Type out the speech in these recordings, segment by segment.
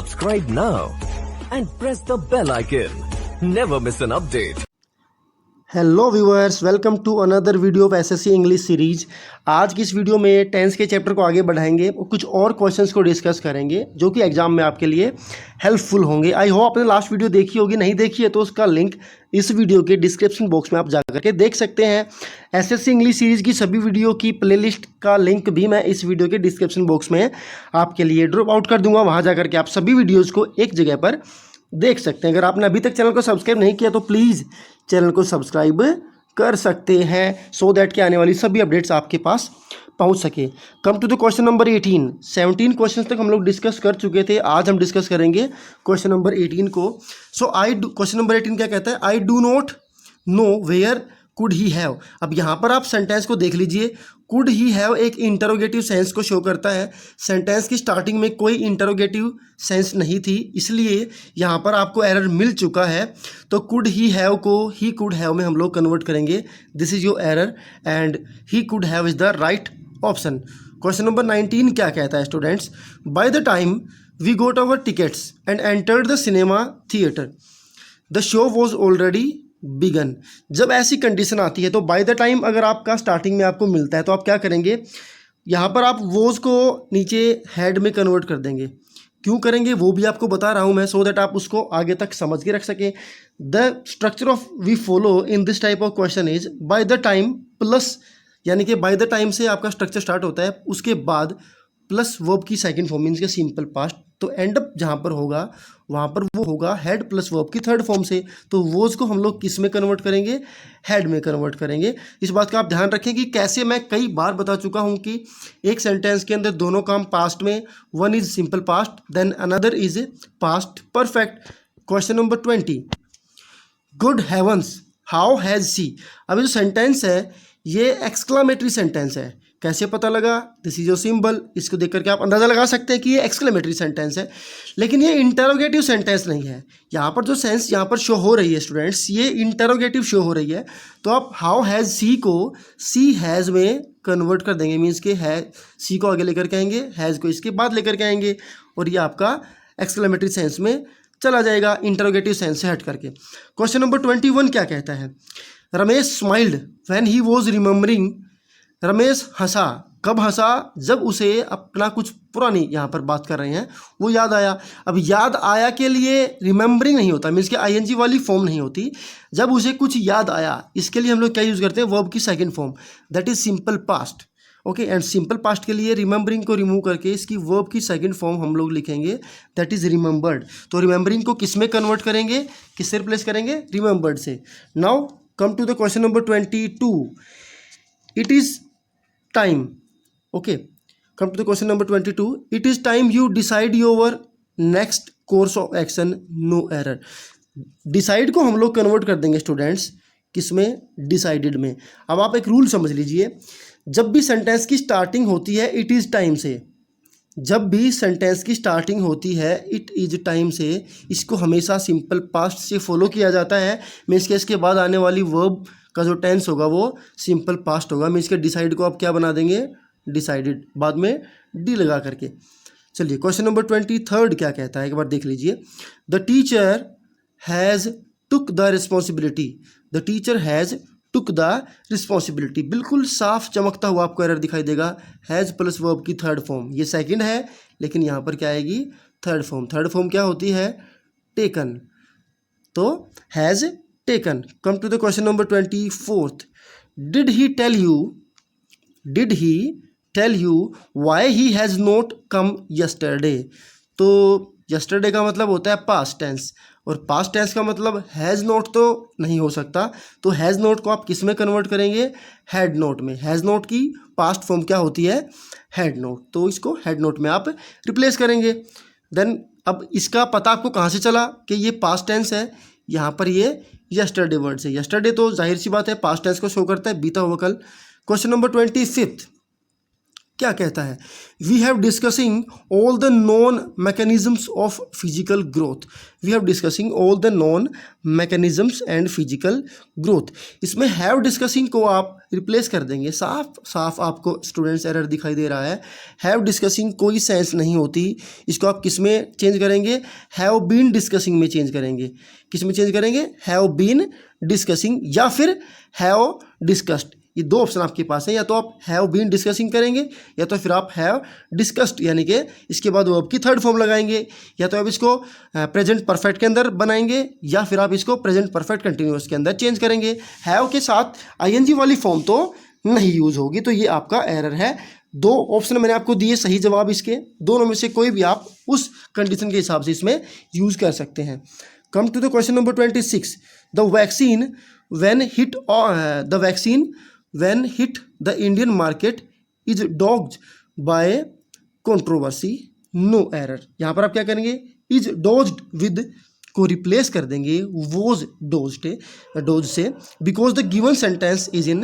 Subscribe now and press the bell icon. Never miss an update. Hello viewers, welcome to another video of SSC English series. आज की इस video में tense के chapter को आगे बढ़ाएंगे और कुछ और क्वेश्चंस को डिस्कस करेंगे जो कि एग्जाम में आपके लिए हेल्पफुल होंगे। आई होप आपने लास्ट वीडियो देखी होगी, नहीं देखी है तो उसका लिंक इस वीडियो के डिस्क्रिप्शन बॉक्स में आप जा करके देख सकते हैं। एसएससी इंग्लिश सीरीज़ की सभी वीडियो की प्लेलिस्ट का लिंक भी मैं इस वीडियो के डिस्क्रिप्शन बॉक्स में आपके लिए ड्रॉप आउट कर दूंगा। वहाँ जा करके आप सभी वीडियोज़ को एक जगह पर देख सकते हैं। अगर आपने अभी तक चैनल को सब्सक्राइब नहीं किया तो प्लीज़ चैनल को सब्सक्राइब कर सकते हैं सो दैट कि आने वाली सभी अपडेट्स आपके पास पहुंच सके। Come to the question number 18। 17 question तक हम लोग डिस्कस कर चुके थे, आज हम डिस्कस करेंगे क्वेश्चन नंबर 18 को। क्वेश्चन नंबर 18 क्या कहता है? I do not know where could he have. अब यहाँ पर आप सेंटेंस को देख लीजिए। कुड ही हैव एक इंटरोगेटिव सेंस को शो करता है। सेंटेंस की स्टार्टिंग में कोई इंटरोगेटिव सेंस नहीं थी, इसलिए यहाँ पर आपको एरर मिल चुका है। तो कुड ही हैव को ही कुड हैव में हम लोग कन्वर्ट करेंगे। This is your error and he could have is the right option. Question number 19 क्या कहता है students? By the time we got our tickets and entered the cinema theatre the show was already begun. जब ऐसी condition आती है तो bye the time अगर आपका स्टार्टिंग में आपको मिलता है तो आप क्या करेंगे? यहाँ पर आप वोज को नीचे हैड में कन्वर्ट कर देंगे। क्यों करेंगे वो भी आपको बता रहा हूँ मैं, सो दैट आप उसको आगे तक समझ के रख सकें। The structure of we follow in this type of question is by the time plus, यानी कि बाय द टाइम से आपका स्ट्रक्चर स्टार्ट होता है, उसके बाद प्लस वर्ब की सेकंड फॉर्म मीन्स के सिंपल पास्ट। तो एंड अप जहाँ पर होगा वहाँ पर वो होगा हेड प्लस वर्ब की थर्ड फॉर्म से। तो वोज को हम लोग किस में कन्वर्ट करेंगे? हेड में कन्वर्ट करेंगे। इस बात का आप ध्यान रखें कि कैसे मैं कई बार बता चुका हूँ कि एक सेंटेंस के अंदर दोनों काम पास्ट में, one is simple past then another is past perfect. Question number 20। Good heavens how has she. अब जो सेंटेंस है ये एक्सक्लामेटरी सेंटेंस है। कैसे पता लगा? This is your symbol. इसको देख करके आप अंदाज़ा लगा सकते हैं कि ये एक्सक्लेमेटरी सेंटेंस है, लेकिन ये इंटरोगेटिव सेंटेंस नहीं है। यहाँ पर जो सेंस यहाँ पर शो हो रही है स्टूडेंट्स, ये इंटरोगेटिव शो हो रही है। तो आप हाउ हैज़ सी को सी हैज़ में कन्वर्ट कर देंगे, मीन्स के है सी को आगे लेकर के आएंगे, हैज़ को इसके बाद लेकर के आएंगे और ये आपका एक्सक्लेमेटरी सेंस में चला जाएगा, इंटरोगेटिव सेंस से हट करके। क्वेश्चन नंबर 21 क्या कहता है? Ramesh smiled when he was remembering. Ramesh हंसा, कब हंसा? जब उसे अपना कुछ पुरानी, यहाँ पर बात कर रहे हैं, वो याद आया। अब याद आया के लिए रिमेंबरिंग नहीं होता, मीन्स के आईएनजी वाली फॉर्म नहीं होती। जब उसे कुछ याद आया, इसके लिए हम लोग क्या यूज़ करते हैं? वर्ब की second form, that is simple past. Okay, and simple past के लिए रिमेंबरिंग को रिमूव करके इसकी वर्ब की सेकंड फॉर्म हम लोग लिखेंगे, दैट इज रिमेंबर्ड। तो रिमेंबरिंग को किस में कन्वर्ट करेंगे? किससे रिप्लेस करेंगे? रिमेंबर्ड से। Now come to the question number 22। It is time. Okay, come to the question number 22. It is time you decide your next course of action. No error. Decide को हम लोग convert कर देंगे students, किसमें? Decided में। अब आप एक रूल समझ लीजिए, जब भी सेंटेंस की स्टार्टिंग होती है इट इज़ टाइम से, जब भी सेंटेंस की स्टार्टिंग होती है इट इज़ टाइम से, इसको हमेशा सिंपल पास्ट से फॉलो किया जाता है। मीन्स के इसके बाद आने वाली वर्ब का जो टेंस होगा वो सिंपल पास्ट होगा। मीन्स के डिसाइड को आप क्या बना देंगे? डिसाइडेड, बाद में डी लगा करके। चलिए क्वेश्चन नंबर 23 क्या कहता है, एक बार देख लीजिए। The teacher has took the responsibility. The teacher has took the responsibility, बिल्कुल साफ चमकता हुआ आपको एरर दिखाई देगा। हैज़ प्लस वर्ब की थर्ड फॉर्म, ये सेकंड है लेकिन यहाँ पर क्या आएगी? Third form. थर्ड फॉर्म क्या होती है? टेकन। तो has taken. Come to the question number 24। Did he tell you why he has not come yesterday. तो यस्टरडे का मतलब होता है पास्ट टेंस, और पास्ट टेंस का मतलब हैज़ नॉट तो नहीं हो सकता। तो हैज़ नॉट को आप किस में कन्वर्ट करेंगे? हैड नॉट में। हैज़ नॉट की पास्ट फॉर्म क्या होती है? Had not. तो इसको हैड नॉट में आप रिप्लेस करेंगे। देन अब इसका पता आपको कहाँ से चला कि ये पास्ट टेंस है? यहाँ पर ये यस्टरडे वर्ड से। यस्टरडे तो जाहिर सी बात है पास्ट टेंस को शो करता है, बीता हुआ कल। Question number 25। क्या कहता है? We have discussing all the known mechanisms of physical growth. We have discussing all the known mechanisms and physical growth. इसमें हैव डिस्कसिंग को आप रिप्लेस कर देंगे। साफ साफ आपको स्टूडेंट्स एरर दिखाई दे रहा है। हैव डिस्कसिंग कोई सेंस नहीं होती। इसको आप किस में चेंज करेंगे? हैव बीन डिस्कसिंग में चेंज करेंगे। किस में चेंज करेंगे? हैव बीन डिस्कसिंग या फिर हैव डिस्कस्ड। ये दो ऑप्शन आपके पास है, या तो आप हैव बीन डिस्कसिंग करेंगे या तो फिर आप हैव डिस्कस्ड, यानी कि इसके बाद वर्ब की थर्ड फॉर्म लगाएंगे, या तो आप इसको प्रेजेंट परफेक्ट के अंदर बनाएंगे या फिर आप इसको प्रेजेंट परफेक्ट कंटिन्यूअस के अंदर चेंज करेंगे। हैव के साथ आईएनजी वाली फॉर्म तो नहीं यूज होगी, तो ये आपका एरर है। दो ऑप्शन मैंने आपको दिए सही जवाब इसके, दोनों में से कोई भी आप उस कंडीशन के हिसाब से इसमें यूज कर सकते हैं। Come to the question number 26। The vaccine when hit the Indian market is dogged by controversy, no error। यहाँ पर आप क्या करेंगे? is dodged with को रिप्लेस कर देंगे was dodged से, because the given sentence is in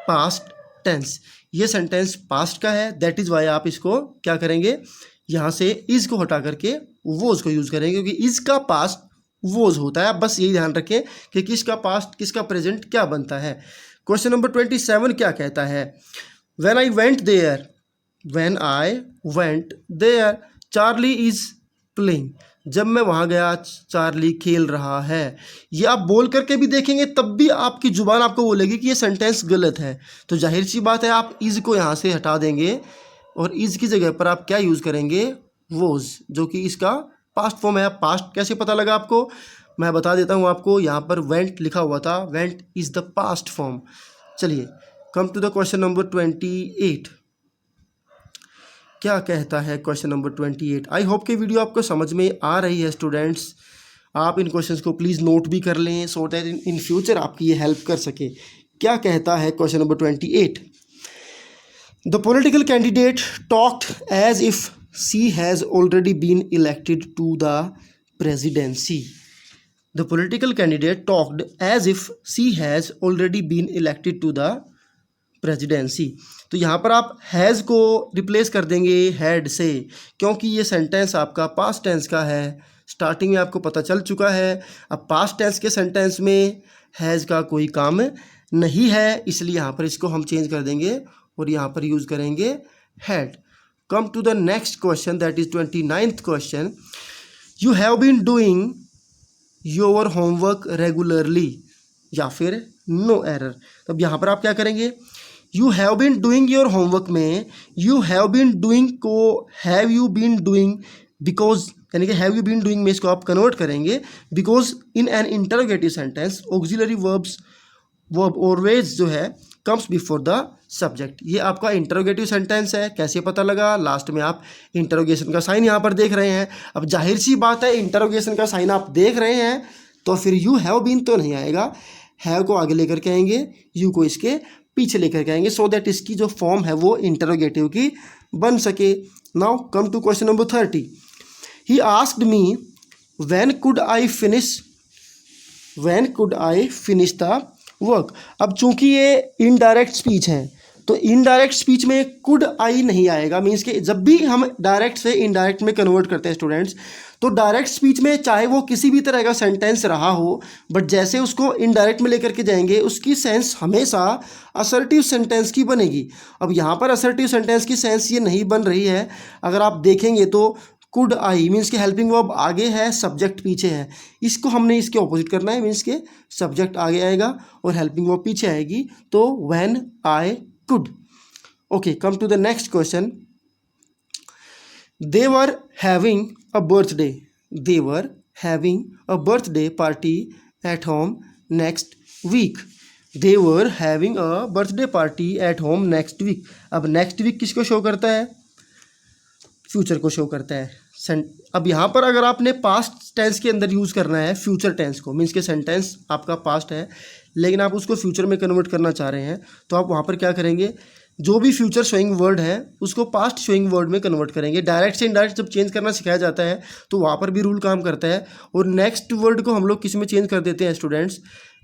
past tense। ये सेंटेंस पास्ट का है, दैट इज वाई आप इसको क्या करेंगे? यहाँ से is को हटा करके was को यूज करेंगे, क्योंकि is का पास्ट was होता है। आप बस यही ध्यान रखें कि किसका पास्ट किसका प्रेजेंट क्या बनता है। क्वेश्चन नंबर 27 क्या कहता है? When I went there, Charlie is playing. जब मैं वहाँ गया चार्ली खेल रहा है। ये आप बोल करके भी देखेंगे तब भी आपकी जुबान आपको बोलेगी कि ये सेंटेंस गलत है, तो जाहिर सी बात है आप इज को यहाँ से हटा देंगे और इज की जगह पर आप क्या यूज़ करेंगे? वोज, जो कि इसका पास्ट फॉर्म है। पास्ट कैसे पता लगा आपको? मैं बता देता हूँ आपको। यहाँ पर वेंट लिखा हुआ था, went is the past form. चलिए come to the question number 28। क्या कहता है क्वेश्चन नंबर 28? आई होप कि वीडियो आपको समझ में आ रही है स्टूडेंट्स। आप इन क्वेश्चंस को प्लीज़ नोट भी कर लें सो दैट इन फ्यूचर आपकी ये हेल्प कर सके। क्या कहता है question number 28? The political candidate talked as if she has already been elected to the presidency. The political candidate talked as if she has already been elected to the presidency। तो यहाँ पर आप has को replace कर देंगे had से, क्योंकि ये सेंटेंस आपका पास्ट टेंस का है। स्टार्टिंग में आपको पता चल चुका है। अब पास्ट टेंस के सेंटेंस में हैज़ का कोई काम नहीं है, इसलिए यहाँ पर इसको हम चेंज कर देंगे और यहाँ पर यूज़ करेंगे had. Come to the next question, that is 29th question. You have been doing your homework regularly, या फिर नो एरर। तब यहाँ पर आप क्या करेंगे? You have been doing your homework में यू हैव बीन डूइंग को have you been doing because, यानी कि हैव यू बीन डूइंग में इसको आप कन्वर्ट करेंगे because in an interrogative sentence auxiliary verb always जो है कम्स बिफोर द सब्जेक्ट। ये आपका इंटरोगेटिव सेंटेंस है। कैसे पता लगा? लास्ट में आप इंटरोगेशन का साइन यहाँ पर देख रहे हैं। अब जाहिर सी बात है इंटरोगेशन का साइन आप देख रहे हैं तो फिर यू हैव बीन तो नहीं आएगा। हैव को आगे लेकर के आएंगे, यू को इसके पीछे लेकर के आएंगे, सो दैट इसकी जो फॉर्म है वो इंटरोगेटिव की बन सके। Now come to question number 30। He asked me when could I finish the work. अब चूंकि ये इनडायरेक्ट स्पीच है तो इनडायरेक्ट स्पीच में कुड आई नहीं आएगा। मीन्स कि जब भी हम डायरेक्ट से इनडायरेक्ट में कन्वर्ट करते हैं स्टूडेंट्स, तो डायरेक्ट स्पीच में चाहे वो किसी भी तरह का सेंटेंस रहा हो, बट जैसे उसको इनडायरेक्ट में लेकर के जाएंगे उसकी सेंस हमेशा असर्टिव सेंटेंस की बनेगी। अब यहाँ पर असर्टिव सेंटेंस की सेंस ये नहीं बन रही है। अगर आप देखेंगे तो कुड आई मीन्स के हेल्पिंग वर्ब आगे है, सब्जेक्ट पीछे है। इसको हमने इसके ऑपोजिट करना है, मीन्स के सब्जेक्ट आगे आएगा और हेल्पिंग वर्ब पीछे आएगी, तो when I could. Okay, come to the next question. They were having a birthday party at home next week. They were having a birthday party at home next week. अब next week किसको show करता है? Future को show करता है। अब यहाँ पर अगर आपने पास्ट टेंस के अंदर यूज़ करना है फ्यूचर टेंस को, मीन्स के सेंटेंस आपका पास्ट है लेकिन आप उसको फ्यूचर में कन्वर्ट करना चाह रहे हैं, तो आप वहाँ पर क्या करेंगे? जो भी फ्यूचर शोइंग वर्ड है उसको पास्ट शोइंग वर्ड में कन्वर्ट करेंगे। डायरेक्ट से इनडायरेक्ट जब चेंज करना सिखाया जाता है तो वहाँ पर भी रूल काम करता है। और नेक्स्ट वर्ड को हम लोग किस में चेंज कर देते हैं स्टूडेंट्स?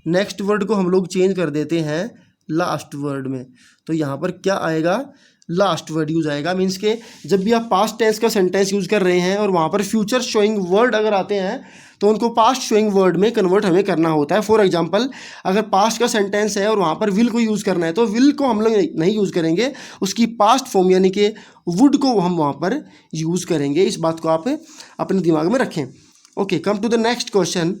नेक्स्ट वर्ड को हम लोग चेंज कर देते हैं लास्ट वर्ड में। तो यहाँ पर क्या आएगा? लास्ट वर्ड यूज आएगा। मीन्स के जब भी आप पास्ट टेंस का सेंटेंस यूज कर रहे हैं और वहाँ पर फ्यूचर शोइंग वर्ड अगर आते हैं तो उनको पास्ट शोइंग वर्ड में कन्वर्ट हमें करना होता है। फॉर एग्जांपल, अगर पास्ट का सेंटेंस है और वहाँ पर विल को यूज़ करना है तो विल को हम लोग नहीं यूज़ करेंगे, उसकी पास्ट फॉर्म यानी कि वुड को हम वहाँ पर यूज़ करेंगे। इस बात को आप अपने दिमाग में रखें। Okay, come to the next question.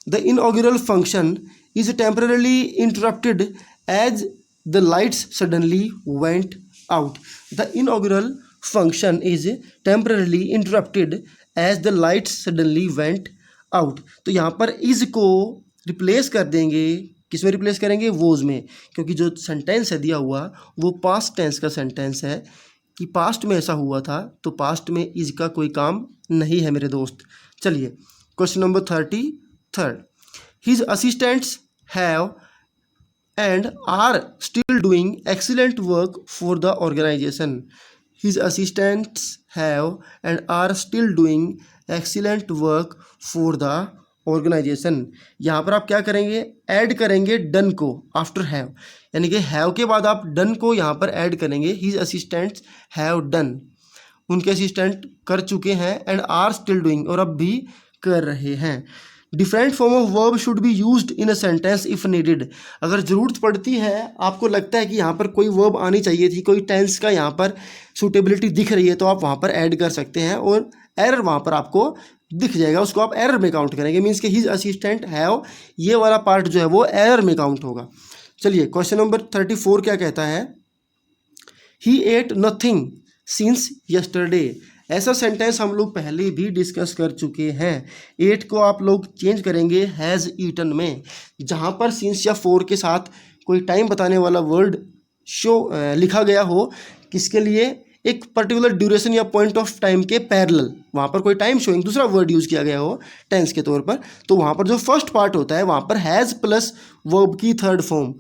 The inaugural function is temporarily interrupted as the lights suddenly went out. The inaugural function is temporarily interrupted as the lights suddenly went out. तो यहाँ पर is को replace कर देंगे, किस में replace करेंगे? Was में, क्योंकि जो सेंटेंस है दिया हुआ वो पास्ट टेंस का सेंटेंस है कि पास्ट में ऐसा हुआ था, तो पास्ट में is का कोई काम नहीं है मेरे दोस्त। चलिए question number 33। His assistants have and are still doing excellent work for the organization. His assistants have and are still doing excellent work for the organization. यहाँ पर आप क्या करेंगे? ऐड करेंगे डन को आफ्टर हैव, यानी कि हैव के बाद आप डन को यहाँ पर ऐड करेंगे। His assistants have done, उनके असिस्टेंट कर चुके हैं, एंड आर स्टिल डूइंग, और अब भी कर रहे हैं। Different form of verb should be used in a sentence if needed. अगर ज़रूरत पड़ती है, आपको लगता है कि यहाँ पर कोई वर्ब आनी चाहिए थी, कोई टेंस का यहाँ पर सूटेबिलिटी दिख रही है, तो आप वहाँ पर ऐड कर सकते हैं और एरर वहाँ पर आपको दिख जाएगा, उसको आप एरर में काउंट करेंगे। मीन्स कि हिज असिस्टेंट हैव, ये वाला पार्ट जो है वो एरर में काउंट होगा। चलिए क्वेश्चन नंबर 34 क्या कहता है? ही एट नथिंग सिंस यस्टरडे। ऐसा सेंटेंस हम लोग पहले भी डिस्कस कर चुके हैं। एट को आप लोग चेंज करेंगे हैज़ ईटन में, जहाँ पर सिंस या फोर के साथ कोई टाइम बताने वाला वर्ड लिखा गया हो, किसके लिए? एक पर्टिकुलर ड्यूरेशन या पॉइंट ऑफ टाइम के पैरेलल, वहाँ पर कोई टाइम शोइंग दूसरा वर्ड यूज़ किया गया हो टेंस के तौर पर, तो वहाँ पर जो फर्स्ट पार्ट होता है वहाँ पर हैज़ प्लस वर्ब की third form,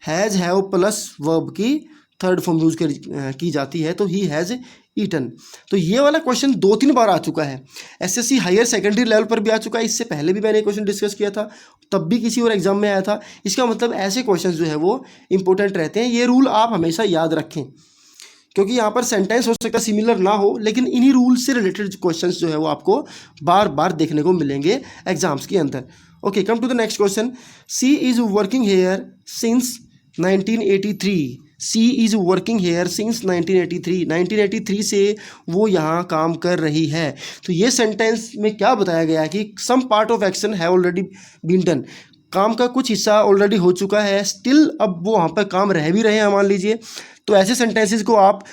has have plus verb की थर्ड फॉर्म यूज़ की जाती है, तो ही हैज़ ईटन। तो ये वाला क्वेश्चन 2-3 बार आ चुका है, एसएससी हायर सेकेंडरी लेवल पर भी आ चुका है, इससे पहले भी मैंने क्वेश्चन डिस्कस किया था, तब भी किसी और एग्जाम में आया था। इसका मतलब ऐसे क्वेश्चन जो है वो इंपॉर्टेंट रहते हैं। ये रूल आप हमेशा याद रखें, क्योंकि यहाँ पर सेंटेंस हो सकता है सिमिलर ना हो, लेकिन इन्हीं रूल से रिलेटेड क्वेश्चंस जो है वो आपको बार बार देखने को मिलेंगे एग्जाम्स के अंदर। Okay, come to the next question. She is working here since 1983। She is working here since 1983। 1983 से वो यहाँ काम कर रही है। तो ये सेंटेंस में क्या बताया गया है कि सम पार्ट ऑफ एक्शन है ऑलरेडी बीन डन, काम का कुछ हिस्सा ऑलरेडी हो चुका है, स्टिल अब वो वहाँ पर काम रह भी रहे हैं मान लीजिए। तो ऐसे सेंटेंसेस को आप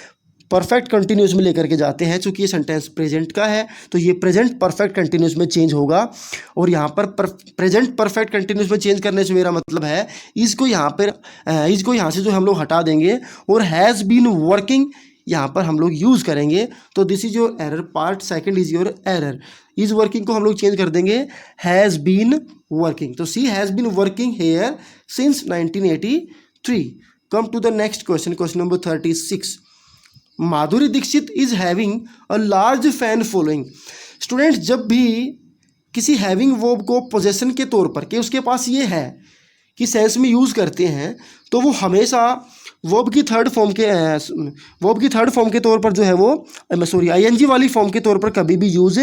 परफेक्ट कंटिन्यूस में लेकर के जाते हैं। चूँकि ये सेंटेंस प्रेजेंट का है तो ये प्रेजेंट परफेक्ट कंटिन्यूस में चेंज होगा, और यहाँ पर प्रेजेंट परफेक्ट कंटिन्यूस में चेंज करने से मेरा मतलब है इसको यहाँ से जो हम लोग हटा देंगे और हैज़ बीन वर्किंग यहाँ पर हम लोग यूज़ करेंगे। तो this is your error part, second is your error. Is working को हम लोग चेंज कर देंगे हैज़ बीन वर्किंग। तो she has been working here since 1983। Come to the next question, question number 36। Madhuri Dikshit is having a large fan following. Students, जब भी किसी having verb को पोजेशन के तौर पर कि उसके पास ये है कि सेंस में यूज़ करते हैं, तो वो हमेशा वर्ब की थर्ड फॉर्म के तौर पर जो है वो आईएनजी वाली फॉर्म के तौर पर कभी भी यूज़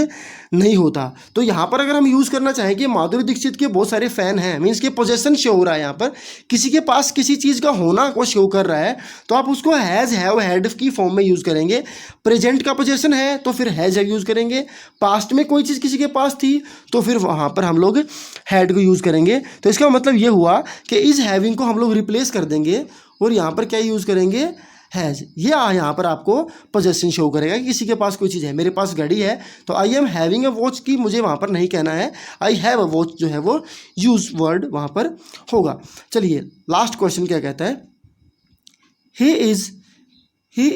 नहीं होता। तो यहाँ पर अगर हम यूज़ करना चाहें कि माधुरी दीक्षित के बहुत सारे फ़ैन हैं, मीन्स के पोजेशन शो हो रहा है, यहाँ पर किसी के पास किसी चीज़ का होना को शो कर रहा है, तो आप उसको हैज़ हैव हैड की फॉर्म में यूज़ करेंगे। प्रेजेंट का पोजेशन है तो फिर हैज़ हैव यूज़ करेंगे, पास्ट में कोई चीज़ किसी के पास थी तो फिर वहाँ पर हम लोग हैड को यूज़ करेंगे। तो इसका मतलब ये हुआ कि इज़ हैविंग को हम लोग रिप्लेस कर देंगे और यहाँ पर क्या यूज़ करेंगे? हैज़। ये यहाँ पर आपको पोजेशन शो करेगा कि किसी के पास कोई चीज़ है। मेरे पास घड़ी है तो I am having a watch की मुझे वहाँ पर नहीं कहना है, आई हैव अ वॉच जो है वो यूज वर्ड वहाँ पर होगा। चलिए लास्ट क्वेश्चन क्या कहता है? He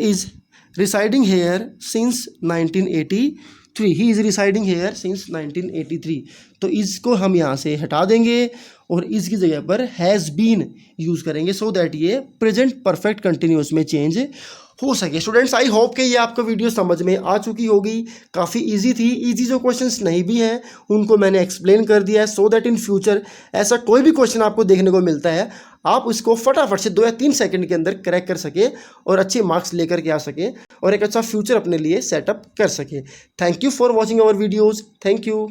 is residing hair since 1983। He is residing hair since 1983। तो इसको हम यहाँ से हटा देंगे और इसकी जगह पर हैज़ बीन यूज़ करेंगे, सो दैट ये प्रेजेंट परफेक्ट कंटिन्यूस में चेंज हो सके। स्टूडेंट्स, आई होप कि ये आपको वीडियो समझ में आ चुकी होगी। काफ़ी इजी थी। इजी जो क्वेश्चंस नहीं भी हैं उनको मैंने एक्सप्लेन कर दिया है, सो दैट इन फ्यूचर ऐसा कोई भी क्वेश्चन आपको देखने को मिलता है आप उसको फटाफट से 2 या 3 सेकंड के अंदर क्रैक कर सके और अच्छे मार्क्स लेकर के आ सके और एक अच्छा फ्यूचर अपने लिए सेटअप कर सके। Thank you for watching our videos. Thank you.